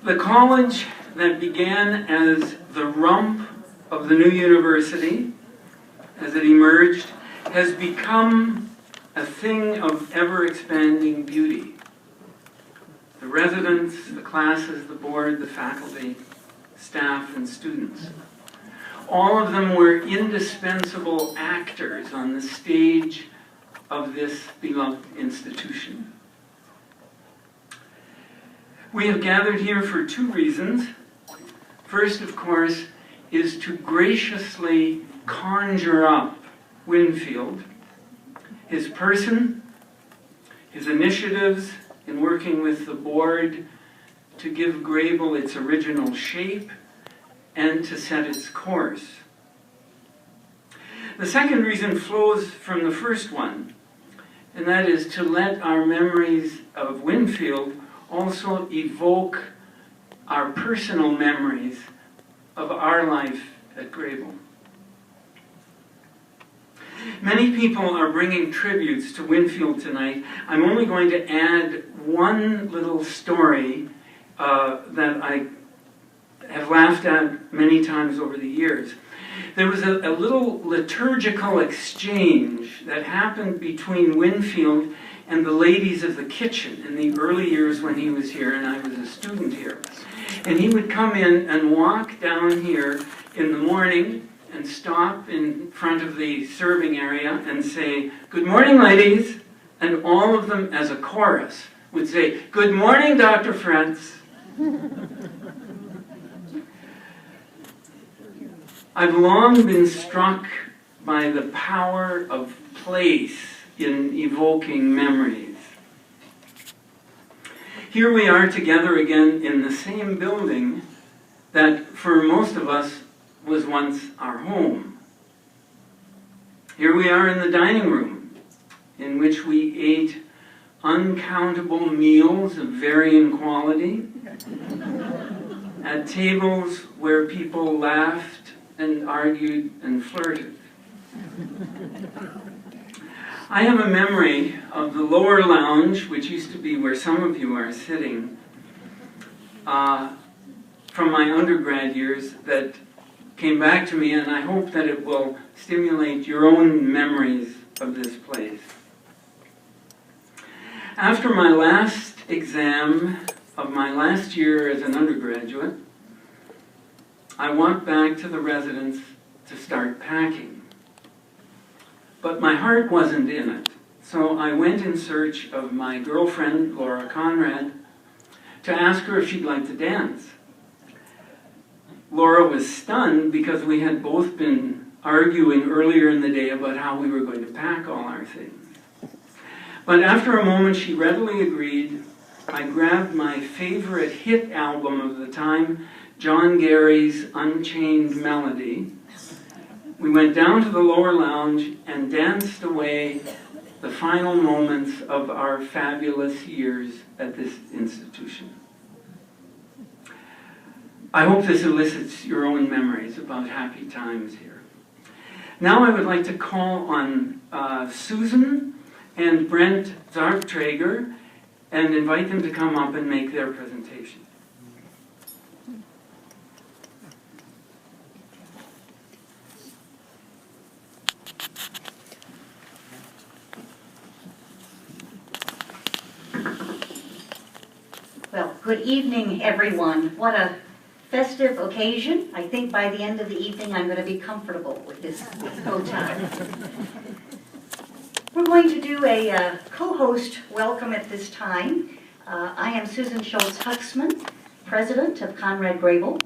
The college that began as the rump of the new university, as it emerged, has become a thing of ever-expanding beauty. The residents, the classes, the board, the faculty, staff, and students. All of them were indispensable actors on the stage of this beloved institution. We have gathered here for two reasons. First, of course, is to graciously conjure up Winfield, his person, his initiatives in working with the board to give Grebel its original shape and to set its course. The second reason flows from the first one, and that is to let our memories of Winfield also evoke our personal memories of our life at Grebel. Many people are bringing tributes to Winfield tonight. I'm only going to add one little story that I have laughed at many times over the years. There was a little liturgical exchange that happened between Winfield and the ladies of the kitchen in the early years when he was here and I was a student here. And he would come in and walk down here in the morning and stop in front of the serving area and say, "Good morning, ladies," and all of them as a chorus would say, "Good morning, Dr. Fretz." I've long been struck by the power of place in evoking memories. Here we are together again in the same building that for most of us was once our home. Here we are in the dining room in which we ate uncountable meals of varying quality, at tables where people laughed and argued and flirted. I have a memory of the lower lounge, which used to be where some of you are sitting, from my undergrad years that came back to me, and I hope that it will stimulate your own memories of this place. After my last exam of my last year as an undergraduate, I walked back to the residence to start packing. But my heart wasn't in it, so I went in search of my girlfriend, Laura Conrad, to ask her if she'd like to dance. Laura was stunned because we had both been arguing earlier in the day about how we were going to pack all our things. But after a moment, she readily agreed. I grabbed my favorite hit album of the time, John Gary's Unchained Melody. We went down to the lower lounge and danced away the final moments of our fabulous years at this institution. I hope this elicits your own memories about happy times here. Now I would like to call on Susan and Brent Zarttrager and invite them to come up and make their presentation. Well, good evening, everyone. What a festive occasion. I think by the end of the evening I'm going to be comfortable with this bow tie. We're going to do a co-host welcome at this time. I am Susan Schultz-Huxman, President of Conrad Grebel.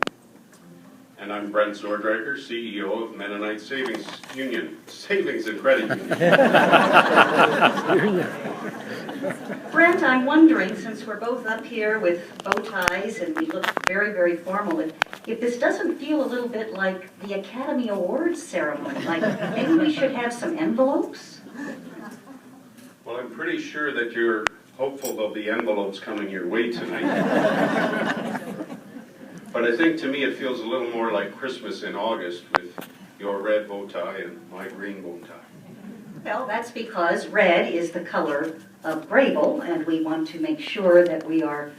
And I'm Brent Zarttrager, CEO of Mennonite Savings and Credit Union. Brent, I'm wondering, since we're both up here with bow ties and we look very, very formal, if this doesn't feel a little bit like the Academy Awards ceremony, like maybe we should have some envelopes? Well, I'm pretty sure that you're hopeful there'll be envelopes coming your way tonight. But I think to me it feels a little more like Christmas in August with your red bow tie and my green bow tie. Well, that's because red is the color of Grebel, and we want to make sure that we are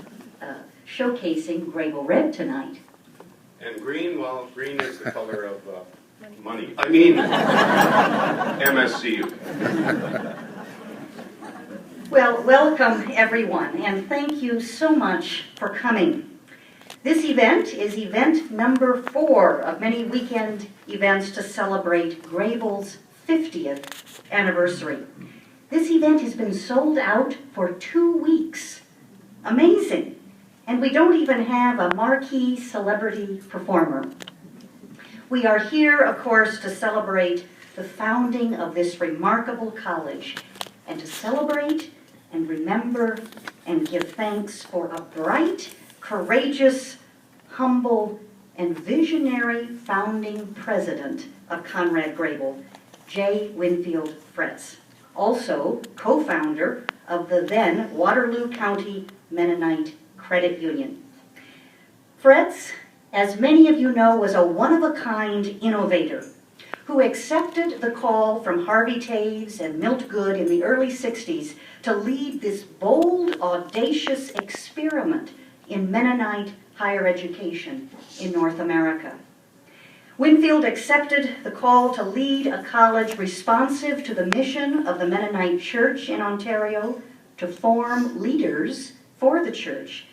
showcasing Grebel Red tonight. And green, well, green is the color of money. I mean, MSCU. Well, welcome everyone, and thank you so much for coming. This event is event number 4 of many weekend events to celebrate Grebel's 50th anniversary. This event has been sold out for 2 weeks. Amazing. And we don't even have a marquee celebrity performer. We are here, of course, to celebrate the founding of this remarkable college, and to celebrate and remember and give thanks for a bright, courageous, humble, and visionary founding president of Conrad Grebel, J. Winfield Fretz, also co-founder of the then Waterloo County Mennonite Credit Union. Fretz, as many of you know, was a one-of-a-kind innovator who accepted the call from Harvey Taves and Milt Good in the early 60s to lead this bold, audacious experiment in Mennonite higher education in North America. Winfield accepted the call to lead a college responsive to the mission of the Mennonite Church in Ontario to form leaders for the church.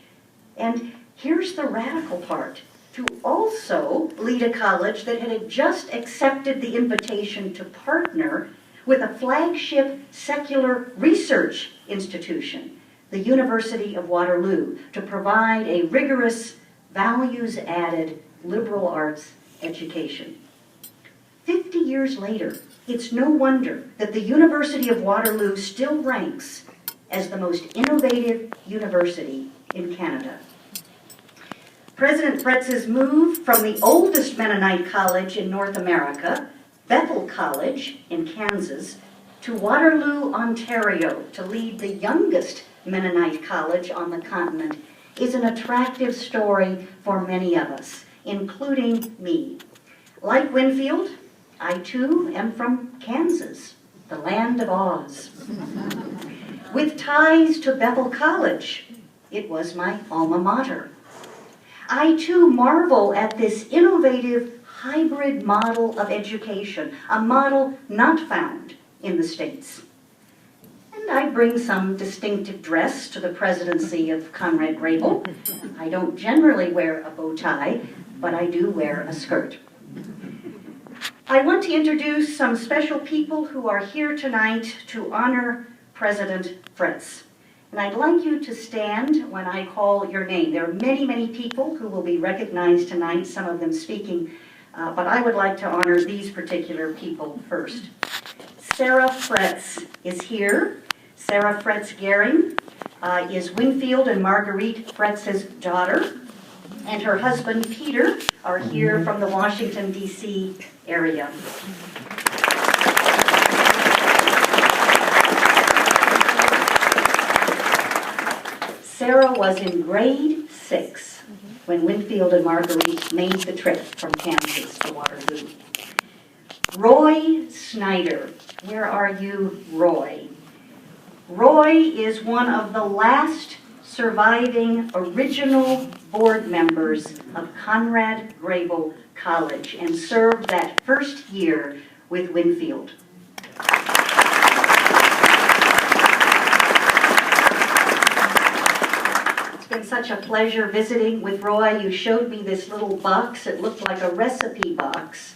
And here's the radical part: to also lead a college that had just accepted the invitation to partner with a flagship secular research institution, the University of Waterloo, to provide a rigorous, values-added liberal arts education. 50 years later, it's no wonder that the University of Waterloo still ranks as the most innovative university in Canada. President Fretz's move from the oldest Mennonite college in North America, Bethel College in Kansas, to Waterloo, Ontario, to lead the youngest Mennonite college on the continent is an attractive story for many of us, including me. Like Winfield, I too am from Kansas, the land of Oz. With ties to Bethel College, it was my alma mater. I too marvel at this innovative hybrid model of education, a model not found in the States. And I bring some distinctive dress to the presidency of Conrad Grebel. I don't generally wear a bow tie, but I do wear a skirt. I want to introduce some special people who are here tonight to honor President Fretz. And I'd like you to stand when I call your name. There are many, many people who will be recognized tonight, some of them speaking, but I would like to honor these particular people first. Sarah Fretz is here. Sarah Fretz Goering is Winfield and Marguerite Fretz's daughter, and her husband Peter are here from the Washington, D.C. area. Sarah was in grade 6 when Winfield and Marguerite made the trip from Kansas to Waterloo. Roy Snyder, where are you, Roy? Roy is one of the last surviving original board members of Conrad Grebel College and served that first year with Winfield. It's been such a pleasure visiting with Roy. You showed me this little box. It looked like a recipe box.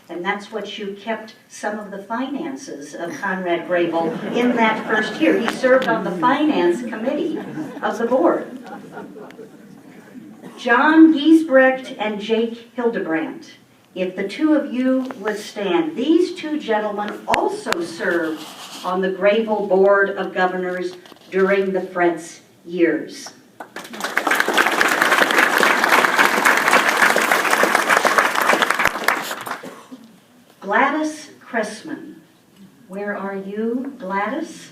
And that's what you kept some of the finances of Conrad Grebel in that first year. He served on the finance committee of the board. John Giesbrecht and Jake Hildebrandt, if the two of you would stand. These two gentlemen also served on the Grebel Board of Governors during the Fretz years. Gladys Cressman. Where are you, Gladys?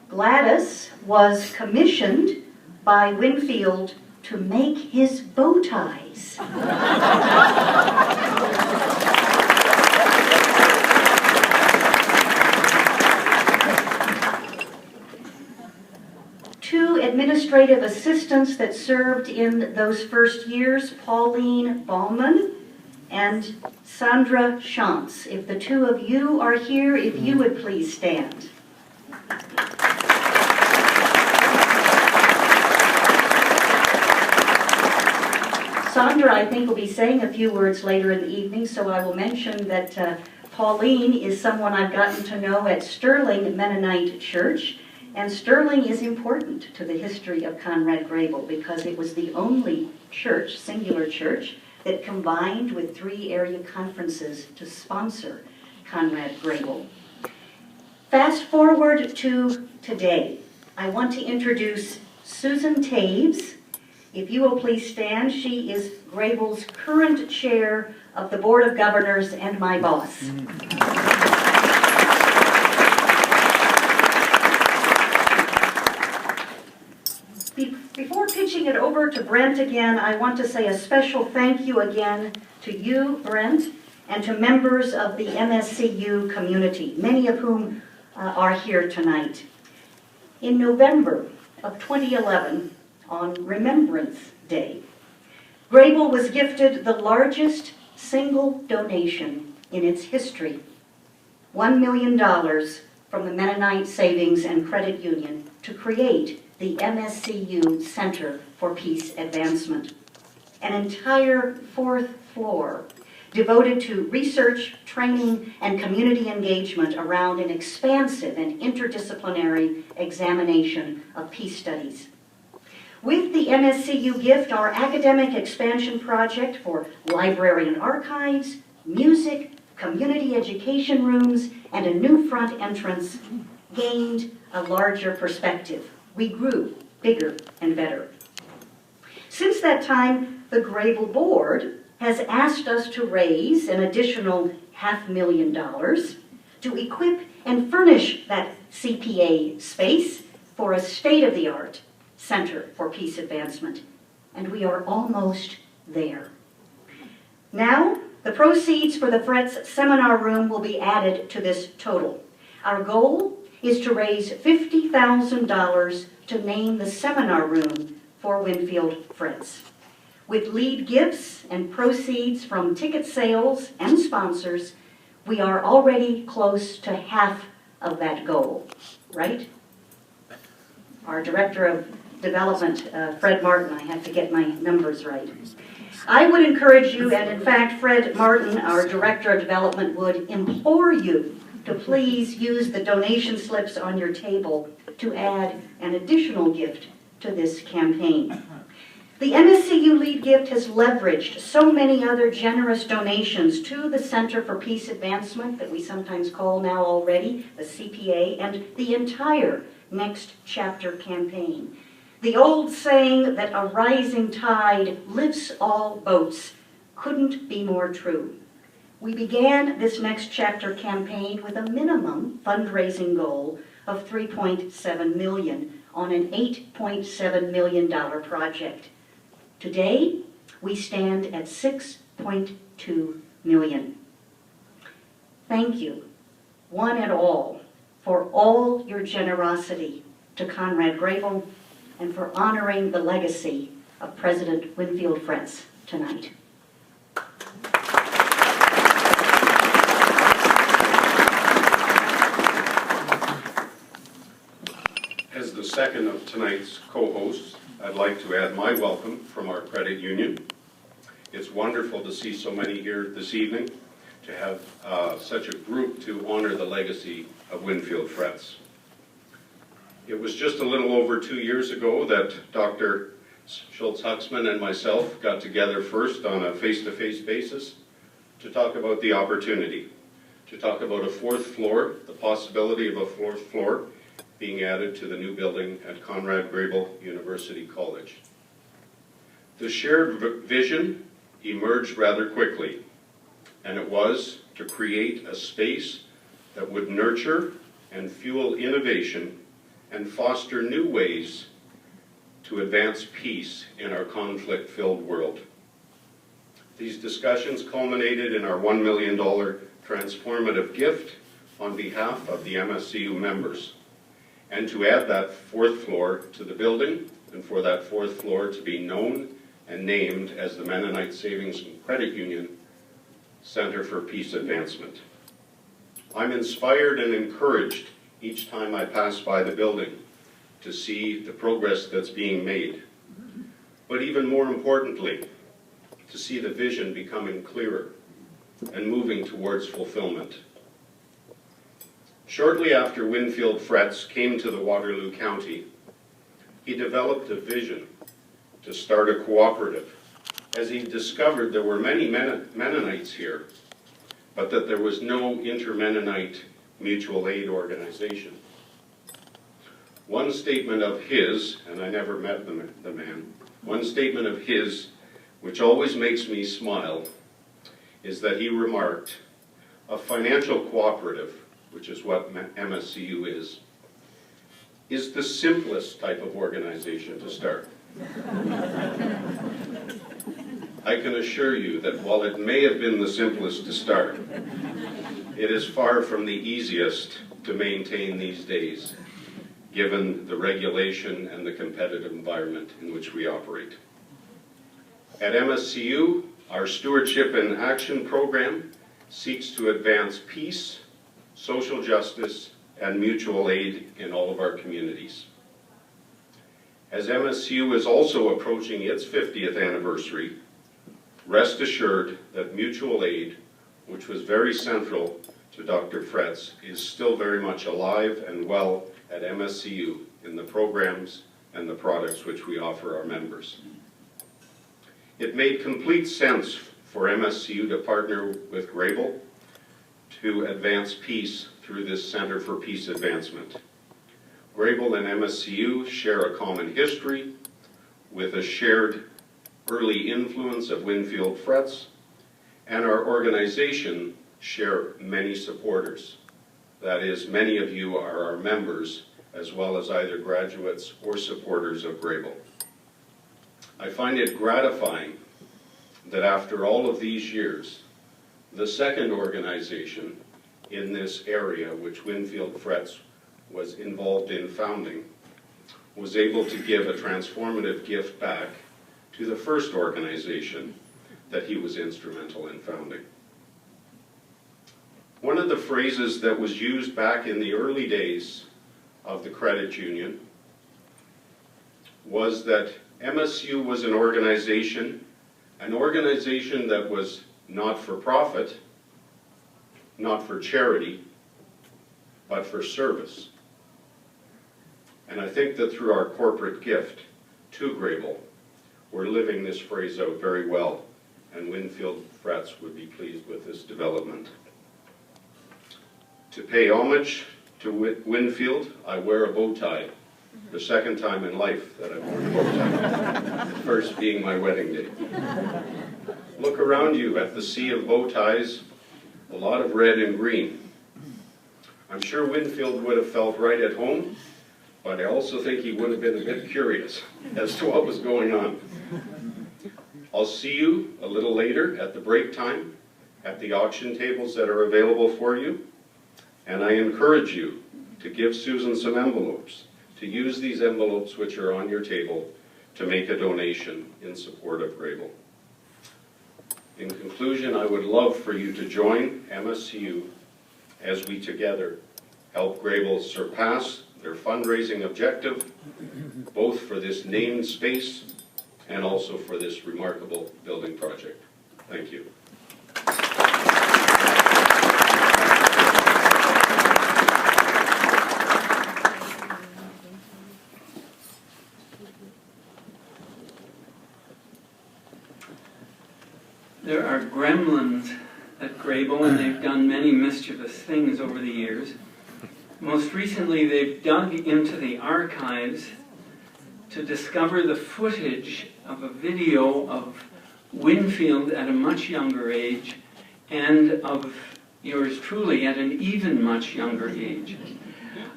Gladys was commissioned by Winfield to make his bow ties. Two administrative assistants that served in those first years, Pauline Ballman and Sandra Shantz. If the two of you are here, if you would please stand. Sandra, I think, will be saying a few words later in the evening, so I will mention that Pauline is someone I've gotten to know at Sterling Mennonite Church, and Sterling is important to the history of Conrad Grebel because it was the only church, singular church, that combined with 3 area conferences to sponsor Conrad Grebel. Fast forward to today. I want to introduce Susan Taves. If you will please stand, she is Grebel's current chair of the Board of Governors and my boss. Before pitching it over to Brent again, I want to say a special thank you again to you, Brent, and to members of the MSCU community, many of whom are here tonight. In November of 2011, on Remembrance Day, Grebel was gifted the largest single donation in its history, $1 million from the Mennonite Savings and Credit Union to create the MSCU Center for Peace Advancement, an entire 4th floor devoted to research, training, and community engagement around an expansive and interdisciplinary examination of peace studies. With the MSCU gift, our academic expansion project for library and archives, music, community education rooms, and a new front entrance gained a larger perspective. We grew bigger and better. Since that time, the Grebel Board has asked us to raise an additional $500,000 to equip and furnish that CPA space for a state-of-the-art Center for Peace Advancement, and we are almost there. Now, the proceeds for the Fretz Seminar Room will be added to this total. Our goal is to raise $50,000 to name the seminar room for Winfield Fretz. With lead gifts and proceeds from ticket sales and sponsors, we are already close to half of that goal, right? Our Director of Development, Fred Martin, I have to get my numbers right. I would encourage you, and in fact, Fred Martin, our Director of Development, would implore you to please use the donation slips on your table to add an additional gift to this campaign. The MSCU lead gift has leveraged so many other generous donations to the Center for Peace Advancement, that we sometimes call now already the CPA, and the entire Next Chapter campaign. The old saying that a rising tide lifts all boats couldn't be more true. We began this Next Chapter campaign with a minimum fundraising goal of $3.7 million on an $8.7 million project. Today, we stand at $6.2 million. Thank you, one and all, for all your generosity to Conrad Grebel and for honoring the legacy of President Winfield Fretz tonight. As the second of tonight's co-hosts, I'd like to add my welcome from our credit union. It's wonderful to see so many here this evening, to have such a group to honor the legacy of Winfield Fretz. It was just a little over 2 years ago that Dr. Schultz-Huxman and myself got together first on a face-to-face basis to talk about the opportunity, to talk about a 4th floor, the possibility of a 4th floor being added to the new building at Conrad Grebel University College. The shared vision emerged rather quickly, and it was to create a space that would nurture and fuel innovation and foster new ways to advance peace in our conflict-filled world. These discussions culminated in our $1 million transformative gift on behalf of the MSCU members. and to add that 4th floor to the building, and for that 4th floor to be known and named as the Mennonite Savings and Credit Union Center for Peace Advancement. I'm inspired and encouraged each time I pass by the building to see the progress that's being made, but even more importantly, to see the vision becoming clearer and moving towards fulfillment. Shortly after Winfield Fretz came to the Waterloo County, he developed a vision to start a cooperative, as he discovered there were many Mennonites here, but that there was no inter-Mennonite mutual aid organization. One statement of his, and I never met the man, one statement of his, which always makes me smile, is that he remarked, "A financial cooperative," which is what MSCU is the simplest type of organization to start. I can assure you that while it may have been the simplest to start, it is far from the easiest to maintain these days, given the regulation and the competitive environment in which we operate. At MSCU, our Stewardship and Action program seeks to advance peace, social justice, and mutual aid in all of our communities. As MSCU is also approaching its 50th anniversary, rest assured that mutual aid, which was very central to Dr. Fretz, is still very much alive and well at MSCU in the programs and the products which we offer our members. It made complete sense for MSCU to partner with Grebel to advance peace through this Center for Peace Advancement. Grebel and MSCU share a common history with a shared early influence of Winfield Fretz, and our organization share many supporters. That is, many of you are our members, as well as either graduates or supporters of Grebel. I find it gratifying that after all of these years, the second organization in this area, which Winfield Fretz was involved in founding, was able to give a transformative gift back to the first organization that he was instrumental in founding. One of the phrases that was used back in the early days of the credit union was that MSU was an organization that was not for profit, not for charity, but for service. And I think that through our corporate gift to Grebel, we're living this phrase out very well, and Winfield Fretz would be pleased with this development. To pay homage to Winfield, I wear a bow tie, the second time in life that I've worn a bow tie, the first being my wedding day. Look around you at the sea of bow ties, a lot of red and green. I'm sure Winfield would have felt right at home, but I also think he would have been a bit curious as to what was going on. I'll see you a little later at the break time at the auction tables that are available for you, and I encourage you to give Susan some envelopes, to use these envelopes which are on your table to make a donation in support of Grebel. In conclusion, I would love for you to join MSCU as we together help Grebel surpass their fundraising objective, both for this named space and also for this remarkable building project. Thank you. There are gremlins at Grebel, and they've done many mischievous things over the years. Most recently, they've dug into the archives to discover the footage of a video of Winfield at a much younger age and of yours truly at an even much younger age.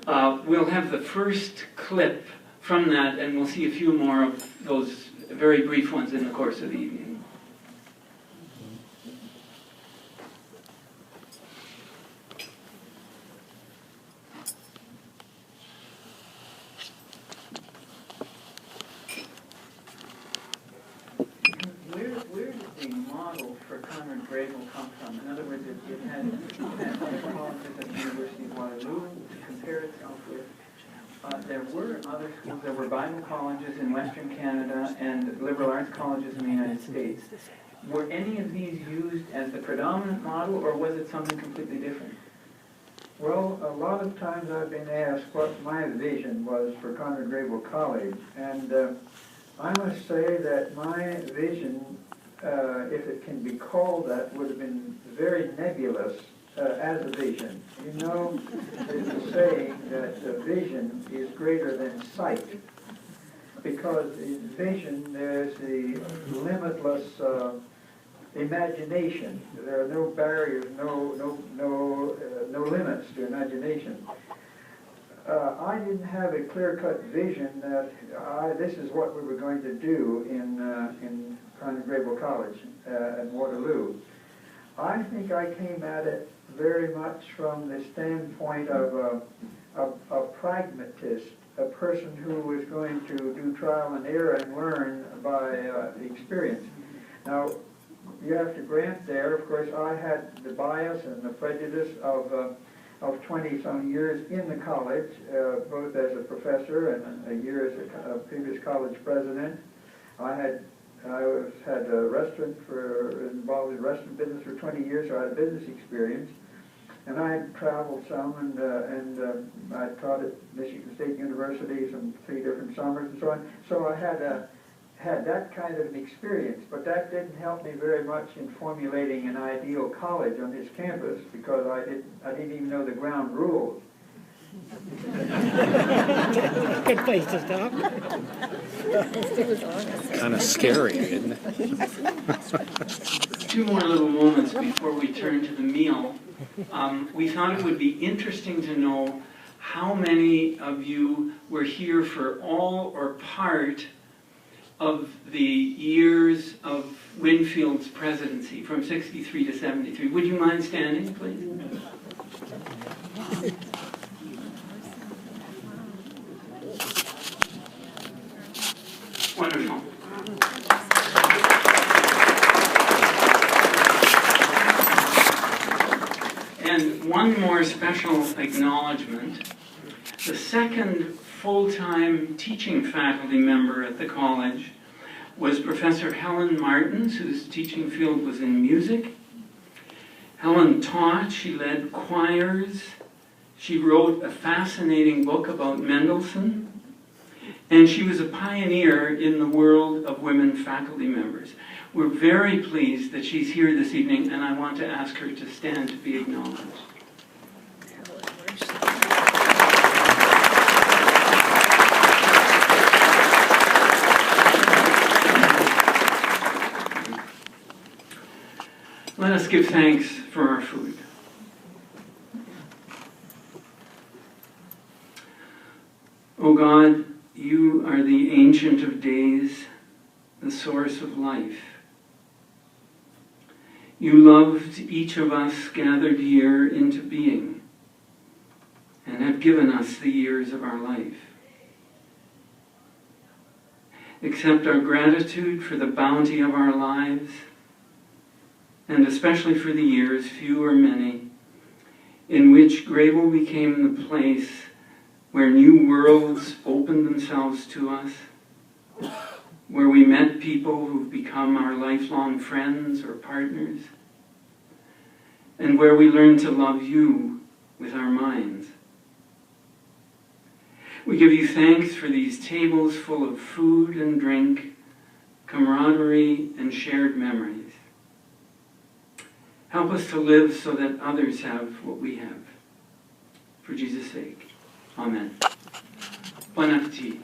We'll have the first clip from that, and we'll see a few more of those very brief ones in the course of the evening. Grebel come from? In other words, it had other colleges at the University of Waterloo to compare itself with. There were other schools. There were Bible colleges in Western Canada and liberal arts colleges in the United States. Were any of these used as the predominant model, or was it something completely different? Well, a lot of times I've been asked what my vision was for Conrad Grebel College, and I must say that my vision, if it can be called that, would have been very nebulous as a vision. You know, there's a saying that the vision is greater than sight, because in vision there's the limitless imagination. There are no barriers, no limits to imagination. I didn't have a clear-cut vision that this is what we were going to do in Conrad Grebel College at Waterloo. I think I came at it very much from the standpoint of a pragmatist, a person who was going to do trial and error and learn by experience. Now, you have to grant there, of course, I had the bias and the prejudice of 20-some years in the college, both as a professor and a year as a previous college president. I had a restaurant involved in restaurant business for 20 years, so I had business experience. And I had traveled some, and I taught at Michigan State University some 3 different summers and so on. So I had that kind of an experience, but that didn't help me very much in formulating an ideal college on this campus, because I didn't even know the ground rules. Good place to stop. Kind of scary, isn't it? 2 more little moments before we turn to the meal. We thought it would be interesting to know how many of you were here for all or part of the years of Winfield's presidency, from 63 to 73. Would you mind standing, please? Wonderful. And one more special acknowledgement. The second full-time teaching faculty member at the college was Professor Helen Martins, whose teaching field was in music. Helen taught, she led choirs, she wrote a fascinating book about Mendelssohn, and she was a pioneer in the world of women faculty members. We're very pleased that she's here this evening, and I want to ask her to stand to be acknowledged. Let us give thanks for our food. O God, you are the Ancient of Days, the source of life. You loved each of us gathered here into being and have given us the years of our life. Accept our gratitude for the bounty of our lives, and especially for the years, few or many, in which Grebel became the place where new worlds opened themselves to us, where we met people who've become our lifelong friends or partners, and where we learned to love you with our minds. We give you thanks for these tables full of food and drink, camaraderie and shared memories. Help us to live so that others have what we have. For Jesus' sake, amen. Bon appetit.